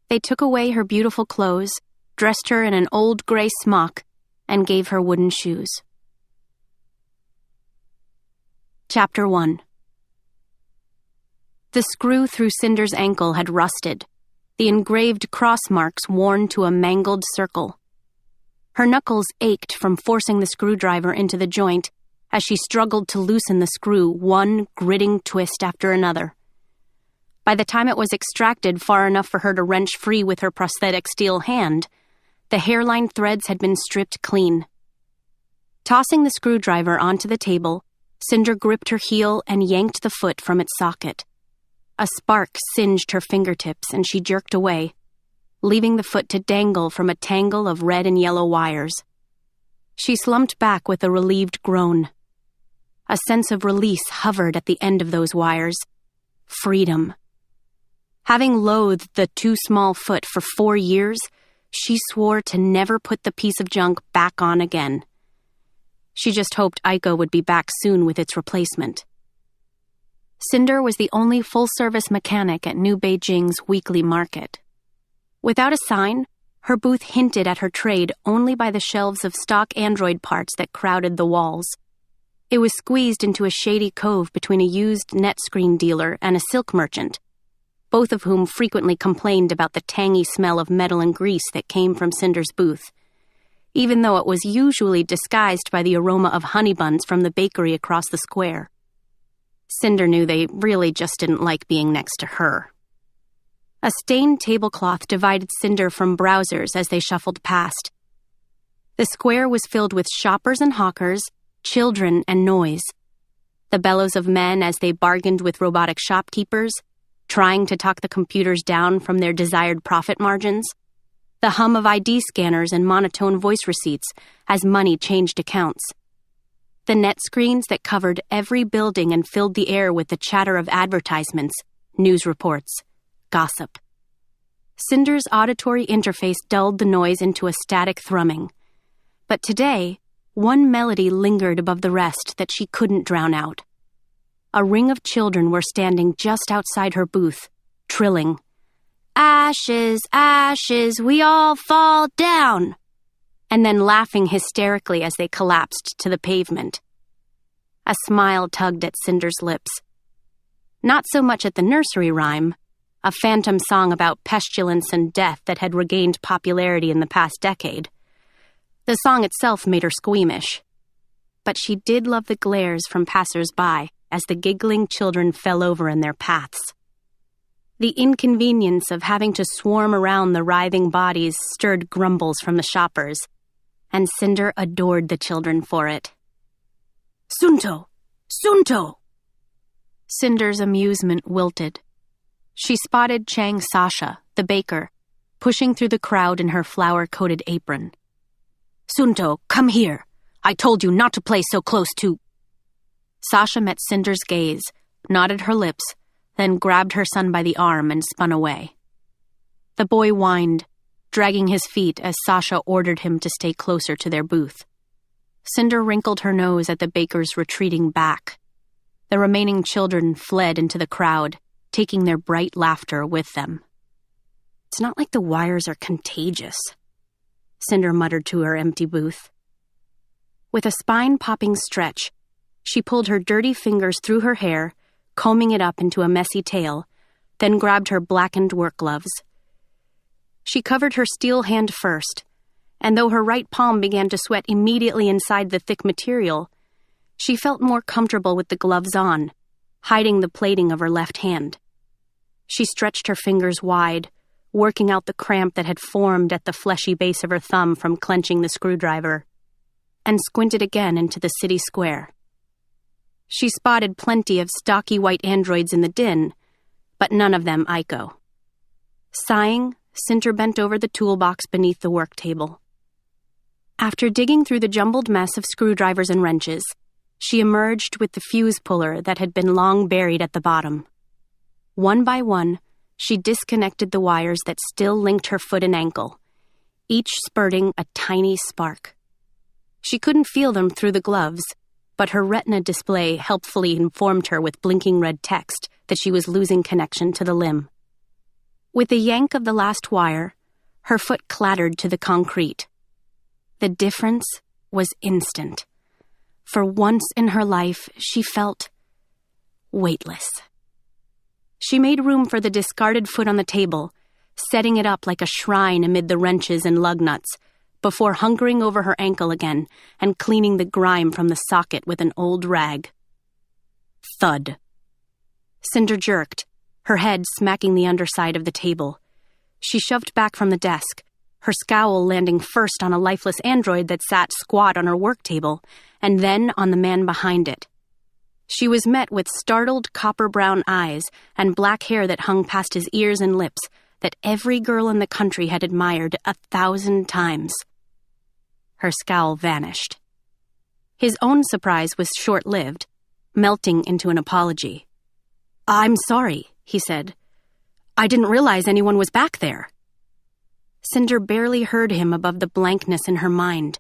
They took away her beautiful clothes, dressed her in an old gray smock, and gave her wooden shoes. Chapter 1. The screw through Cinder's ankle had rusted, the engraved cross marks worn to a mangled circle. Her knuckles ached from forcing the screwdriver into the joint as she struggled to loosen the screw, one gritting twist after another. By the time it was extracted far enough for her to wrench free with her prosthetic steel hand, the hairline threads had been stripped clean. Tossing the screwdriver onto the table, Cinder gripped her heel and yanked the foot from its socket. A spark singed her fingertips and she jerked away, leaving the foot to dangle from a tangle of red and yellow wires. She slumped back with a relieved groan. A sense of release hovered at the end of those wires. Freedom. Having loathed the too small foot for 4 years, she swore to never put the piece of junk back on again. She just hoped Aiko would be back soon with its replacement. Cinder was the only full-service mechanic at New Beijing's weekly market. Without a sign, her booth hinted at her trade only by the shelves of stock android parts that crowded the walls. It was squeezed into a shady cove between a used net-screen dealer and a silk merchant, both of whom frequently complained about the tangy smell of metal and grease that came from Cinder's booth, even though it was usually disguised by the aroma of honey buns from the bakery across the square. Cinder knew they really just didn't like being next to her. A stained tablecloth divided Cinder from browsers as they shuffled past. The square was filled with shoppers and hawkers, children and noise. The bellows of men as they bargained with robotic shopkeepers, trying to talk the computers down from their desired profit margins. The hum of ID scanners and monotone voice receipts as money changed accounts. The net screens that covered every building and filled the air with the chatter of advertisements, news reports, gossip. Cinder's auditory interface dulled the noise into a static thrumming. But today, one melody lingered above the rest that she couldn't drown out. A ring of children were standing just outside her booth, trilling, "Ashes, ashes, we all fall down," and then laughing hysterically as they collapsed to the pavement. A smile tugged at Cinder's lips. Not so much at the nursery rhyme, a phantom song about pestilence and death that had regained popularity in the past decade. The song itself made her squeamish. But she did love the glares from passers-by as the giggling children fell over in their paths. The inconvenience of having to swarm around the writhing bodies stirred grumbles from the shoppers, and Cinder adored the children for it. "Sunto! Sunto!" Cinder's amusement wilted. She spotted Chang Sasha, the baker, pushing through the crowd in her flour-coated apron. "Sunto, come here. I told you not to play so close to—" Sasha met Cinder's gaze, nodded her lips, then grabbed her son by the arm and spun away. The boy whined, dragging his feet as Sasha ordered him to stay closer to their booth. Cinder wrinkled her nose at the baker's retreating back. The remaining children fled into the crowd, taking their bright laughter with them. "It's not like the wires are contagious," Cinder muttered to her empty booth. With a spine-popping stretch, she pulled her dirty fingers through her hair, combing it up into a messy tail, then grabbed her blackened work gloves. She covered her steel hand first, and though her right palm began to sweat immediately inside the thick material, she felt more comfortable with the gloves on, hiding the plating of her left hand. She stretched her fingers wide, working out the cramp that had formed at the fleshy base of her thumb from clenching the screwdriver, and squinted again into the city square. She spotted plenty of stocky white androids in the din, but none of them Aiko. Sighing, Cinder bent over the toolbox beneath the work table. After digging through the jumbled mess of screwdrivers and wrenches, she emerged with the fuse puller that had been long buried at the bottom. One by one, she disconnected the wires that still linked her foot and ankle, each spurting a tiny spark. She couldn't feel them through the gloves, but her retina display helpfully informed her with blinking red text that she was losing connection to the limb. With the yank of the last wire, her foot clattered to the concrete. The difference was instant. For once in her life, she felt weightless. She made room for the discarded foot on the table, setting it up like a shrine amid the wrenches and lug nuts, before hunkering over her ankle again and cleaning the grime from the socket with an old rag. Thud. Cinder jerked, her head smacking the underside of the table. She shoved back from the desk, her scowl landing first on a lifeless android that sat squat on her work table, and then on the man behind it. She was met with startled copper-brown eyes and black hair that hung past his ears and lips that every girl in the country had admired 1,000 times. Her scowl vanished. His own surprise was short-lived, melting into an apology. "I'm sorry," he said. "I didn't realize anyone was back there." Cinder barely heard him above the blankness in her mind.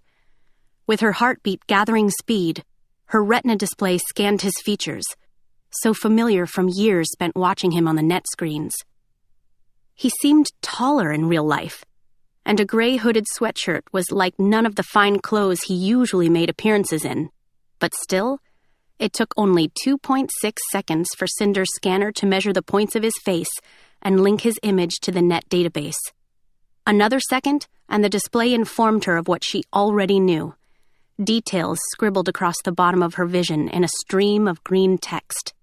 With her heartbeat gathering speed, her retina display scanned his features, so familiar from years spent watching him on the net screens. He seemed taller in real life, and a gray hooded sweatshirt was like none of the fine clothes he usually made appearances in. But still, it took only 2.6 seconds for Cinder's scanner to measure the points of his face and link his image to the net database. Another second, and the display informed her of what she already knew. Details scribbled across the bottom of her vision in a stream of green text.